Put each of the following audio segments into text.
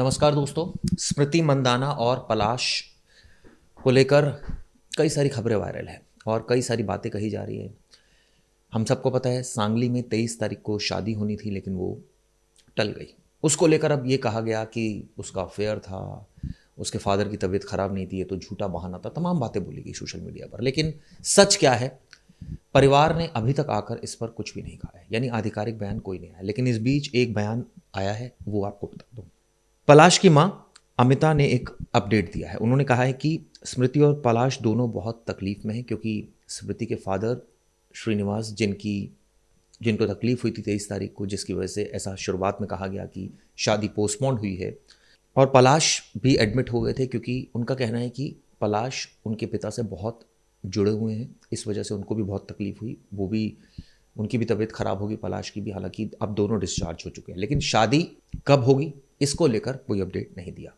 नमस्कार दोस्तों। स्मृति मंदाना और पलाश को लेकर कई सारी खबरें वायरल हैं और कई सारी बातें कही जा रही हैं। हम सबको पता है सांगली में 23 तारीख को शादी होनी थी लेकिन वो टल गई। उसको लेकर अब ये कहा गया कि उसका अफेयर था, उसके फादर की तबीयत खराब नहीं थी, ये तो झूठा बहाना था। तमाम बातें बोली गई सोशल मीडिया पर, लेकिन सच क्या है? परिवार ने अभी तक आकर इस पर कुछ भी नहीं कहा है, यानी आधिकारिक बयान कोई नहीं आया। लेकिन इस बीच एक बयान आया है, वो आपको बता दूं। पलाश की मां अमिता ने एक अपडेट दिया है। उन्होंने कहा है कि स्मृति और पलाश दोनों बहुत तकलीफ में हैं, क्योंकि स्मृति के फादर श्रीनिवास जिनको तकलीफ हुई थी 23 तारीख को, जिसकी वजह से ऐसा शुरुआत में कहा गया कि शादी पोस्टपोन हुई है। और पलाश भी एडमिट हो गए थे क्योंकि उनका कहना है कि पलाश उनके पिता से बहुत जुड़े हुए हैं, इस वजह से उनको भी बहुत तकलीफ हुई। वो भी, उनकी भी तबीयत खराब होगी, पलाश की भी। हालांकि अब दोनों डिस्चार्ज हो चुके हैं, लेकिन शादी कब होगी इसको लेकर कोई अपडेट नहीं दिया।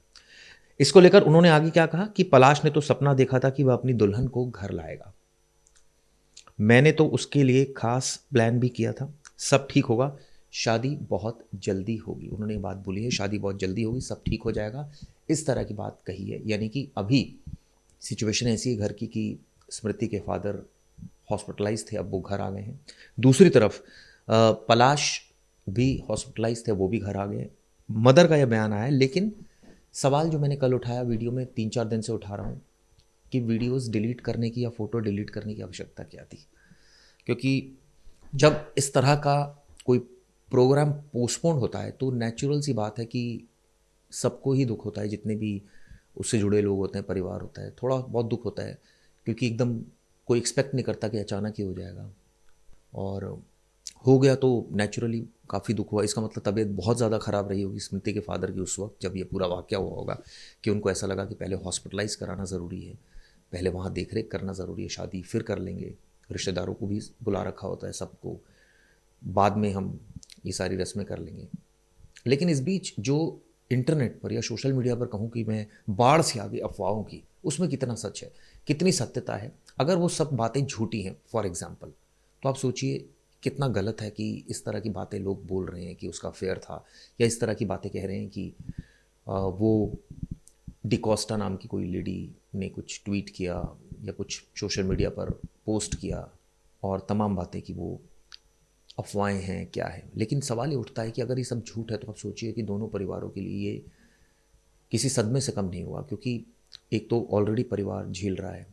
इसको लेकर उन्होंने आगे क्या कहा कि पलाश ने तो सपना देखा था कि वह अपनी दुल्हन को घर लाएगा। मैंने तो उसके लिए खास प्लान भी किया था। सब ठीक होगा, शादी बहुत जल्दी होगी। उन्होंने ये बात बोली है, शादी बहुत जल्दी होगी, सब ठीक हो जाएगा, इस तरह की बात कही है। यानी कि अभी सिचुएशन ऐसी है घर की कि स्मृति के फादर हॉस्पिटलाइज थे, अब वो घर आ गए हैं। दूसरी तरफ पलाश भी हॉस्पिटलाइज थे, वो भी घर आ गए हैं। मदर का यह बयान आया है, लेकिन सवाल जो मैंने कल उठाया, वीडियो में 3-4 दिन से उठा रहा हूँ, कि वीडियोस डिलीट करने की या फ़ोटो डिलीट करने की आवश्यकता क्या थी? क्योंकि जब इस तरह का कोई प्रोग्राम पोस्टपोन होता है तो नेचुरल सी बात है कि सबको ही दुख होता है, जितने भी उससे जुड़े लोग होते हैं, परिवार होता है, थोड़ा बहुत दुख होता है, क्योंकि एकदम कोई एक्सपेक्ट नहीं करता कि अचानक ही हो जाएगा। और हो गया तो नेचुरली काफ़ी दुख हुआ। इसका मतलब तबीयत बहुत ज़्यादा ख़राब रही होगी स्मृति के फादर की उस वक्त, जब ये पूरा वाक़या हुआ होगा, कि उनको ऐसा लगा कि पहले हॉस्पिटलाइज़ कराना ज़रूरी है, पहले वहाँ देख रेख करना ज़रूरी है, शादी फिर कर लेंगे। रिश्तेदारों को भी बुला रखा होता है सबको, बाद में हम ये सारी रस्में कर लेंगे। लेकिन इस बीच जो इंटरनेट पर या सोशल मीडिया पर कहूँ कि मैं बाढ़ से आ गई अफवाहों की, उसमें कितना सच है, कितनी सत्यता है? अगर वो सब बातें झूठी हैं फॉर एग्जाम्पल, तो आप सोचिए कितना गलत है कि इस तरह की बातें लोग बोल रहे हैं कि उसका अफेयर था, या इस तरह की बातें कह रहे हैं कि वो डिकोस्टा नाम की कोई लेडी ने कुछ ट्वीट किया या कुछ सोशल मीडिया पर पोस्ट किया, और तमाम बातें कि वो अफवाहें हैं, क्या है। लेकिन सवाल ये उठता है कि अगर ये सब झूठ है तो आप सोचिए कि दोनों परिवारों के लिए ये किसी सदमे से कम नहीं हुआ, क्योंकि एक तो ऑलरेडी परिवार झेल रहा है,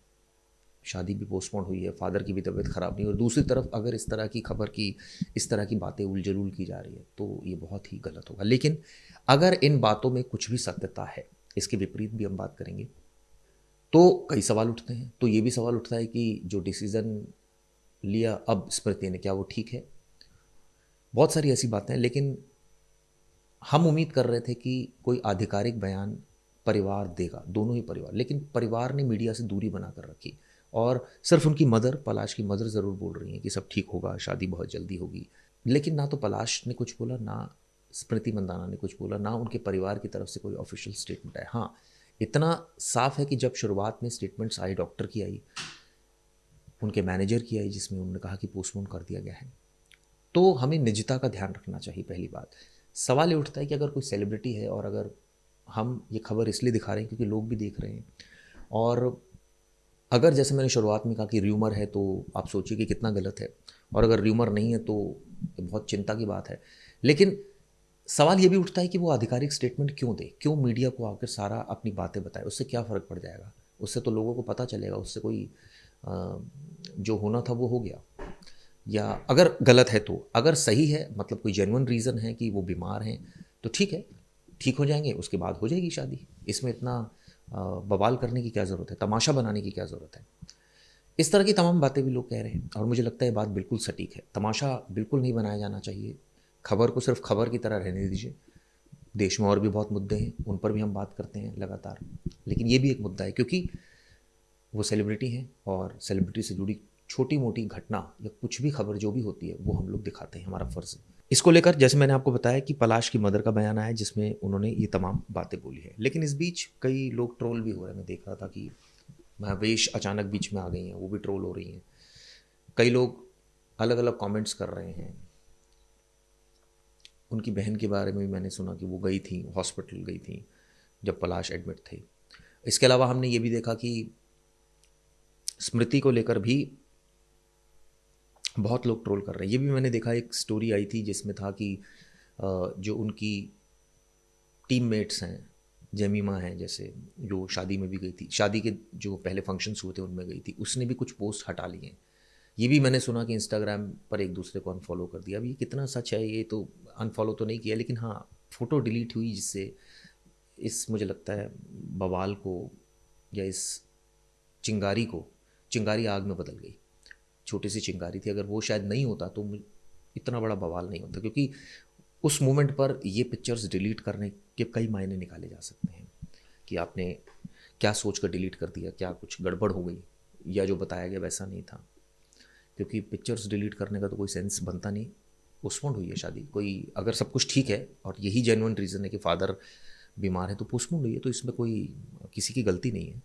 शादी भी पोस्टपोन हुई है, फादर की भी तबीयत ख़राब नहीं, और दूसरी तरफ अगर इस तरह की खबर की, इस तरह की बातें उलझुल की जा रही है, तो ये बहुत ही गलत होगा। लेकिन अगर इन बातों में कुछ भी सत्यता है, इसके विपरीत भी हम बात करेंगे, तो कई सवाल उठते हैं। तो ये भी सवाल उठता है कि जो डिसीज़न लिया अब स्मृति ने, क्या वो ठीक है? बहुत सारी ऐसी बातें हैं, लेकिन हम उम्मीद कर रहे थे कि कोई आधिकारिक बयान परिवार देगा, दोनों ही परिवार। लेकिन परिवार ने मीडिया से दूरी बना कर रखी, और सिर्फ उनकी मदर, पलाश की मदर ज़रूर बोल रही हैं कि सब ठीक होगा, शादी बहुत जल्दी होगी। लेकिन ना तो पलाश ने कुछ बोला, ना स्मृति मंदाना ने कुछ बोला, ना उनके परिवार की तरफ से कोई ऑफिशियल स्टेटमेंट आया। हाँ, इतना साफ है कि जब शुरुआत में स्टेटमेंट्स आई, डॉक्टर की आई, उनके मैनेजर की आई, जिसमें उन्होंने कहा कि पोस्टपोन कर दिया गया है, तो हमें निजता का ध्यान रखना चाहिए। पहली बात, सवाल ये उठता है कि अगर कोई सेलिब्रिटी है, और अगर हम ये खबर इसलिए दिखा रहे हैं क्योंकि लोग भी देख रहे हैं, और अगर जैसे मैंने शुरुआत में कहा कि र्यूमर है, तो आप सोचिए कि कितना गलत है, और अगर र्यूमर नहीं है तो ये बहुत चिंता की बात है। लेकिन सवाल ये भी उठता है कि वो आधिकारिक स्टेटमेंट क्यों दे, क्यों मीडिया को आकर सारा अपनी बातें बताए? उससे क्या फ़र्क पड़ जाएगा? उससे तो लोगों को पता चलेगा, उससे कोई जो होना था वो हो गया। या अगर गलत है तो, अगर सही है, मतलब कोई जेन्युइन रीज़न है कि वो बीमार हैं, तो ठीक है, ठीक हो जाएंगे, उसके बाद हो जाएगी शादी। इसमें इतना बवाल करने की क्या ज़रूरत है, तमाशा बनाने की क्या ज़रूरत है? इस तरह की तमाम बातें भी लोग कह रहे हैं, और मुझे लगता है ये बात बिल्कुल सटीक है। तमाशा बिल्कुल नहीं बनाया जाना चाहिए, खबर को सिर्फ खबर की तरह रहने दीजिए। देश में और भी बहुत मुद्दे हैं, उन पर भी हम बात करते हैं लगातार, लेकिन ये भी एक मुद्दा है, क्योंकि वो सेलिब्रिटी हैं, और सेलिब्रिटी से जुड़ी छोटी मोटी घटना या कुछ भी खबर जो भी होती है, वो हम लोग दिखाते हैं, हमारा फ़र्ज़ है। इसको लेकर जैसे मैंने आपको बताया कि पलाश की मदर का बयान आया, जिसमें उन्होंने ये तमाम बातें बोली है। लेकिन इस बीच कई लोग ट्रोल भी हो रहे हैं। मैं देख रहा था कि महवेश अचानक बीच में आ गई हैं, वो भी ट्रोल हो रही हैं। कई लोग अलग अलग कमेंट्स कर रहे हैं। उनकी बहन के बारे में भी मैंने सुना कि वो गई थी, हॉस्पिटल गई थी जब पलाश एडमिट थे। इसके अलावा हमने ये भी देखा कि स्मृति को लेकर भी बहुत लोग ट्रोल कर रहे हैं। ये भी मैंने देखा, एक स्टोरी आई थी जिसमें था कि जो उनकी टीममेट्स हैं, जेमिमा हैं जैसे, जो शादी में भी गई थी, शादी के जो पहले फंक्शंस हुए थे उनमें गई थी, उसने भी कुछ पोस्ट हटा लिए हैं। ये भी मैंने सुना कि इंस्टाग्राम पर एक दूसरे को अनफॉलो कर दिया। अब ये कितना सच है ये तो अनफॉलो तो नहीं किया, लेकिन हाँ फ़ोटो डिलीट हुई, जिससे इस मुझे लगता है बवाल को या इस चिंगारी को, चिंगारी आग में बदल गई। छोटी सी चिंगारी थी, अगर वो शायद नहीं होता तो इतना बड़ा बवाल नहीं होता, क्योंकि उस मोमेंट पर ये पिक्चर्स डिलीट करने के कई मायने निकाले जा सकते हैं कि आपने क्या सोच कर डिलीट कर दिया, क्या कुछ गड़बड़ हो गई, या जो बताया गया वैसा नहीं था। क्योंकि पिक्चर्स डिलीट करने का तो कोई सेंस बनता नहीं। पोस्टपोन्ड हुई है शादी, कोई अगर सब कुछ ठीक है और यही जेन्युइन रीज़न है कि फादर बीमार है तो पोस्टपोन्ड हुई है, तो इसमें कोई किसी की गलती नहीं है।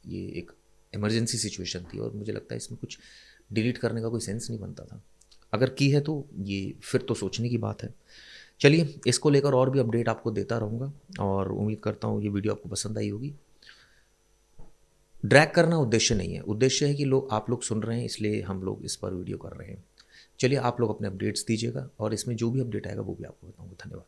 ये एक इमरजेंसी सिचुएशन थी और मुझे लगता है इसमें कुछ डिलीट करने का कोई सेंस नहीं बनता था। अगर की है तो ये फिर तो सोचने की बात है। चलिए, इसको लेकर और भी अपडेट आपको देता रहूँगा और उम्मीद करता हूँ ये वीडियो आपको पसंद आई होगी। ड्रैग करना उद्देश्य नहीं है, उद्देश्य है कि आप लोग सुन रहे हैं इसलिए हम लोग इस पर वीडियो कर रहे हैं। चलिए, आप लोग अपने अपडेट्स दीजिएगा और इसमें जो भी अपडेट आएगा वो भी आपको बताऊँगा। धन्यवाद।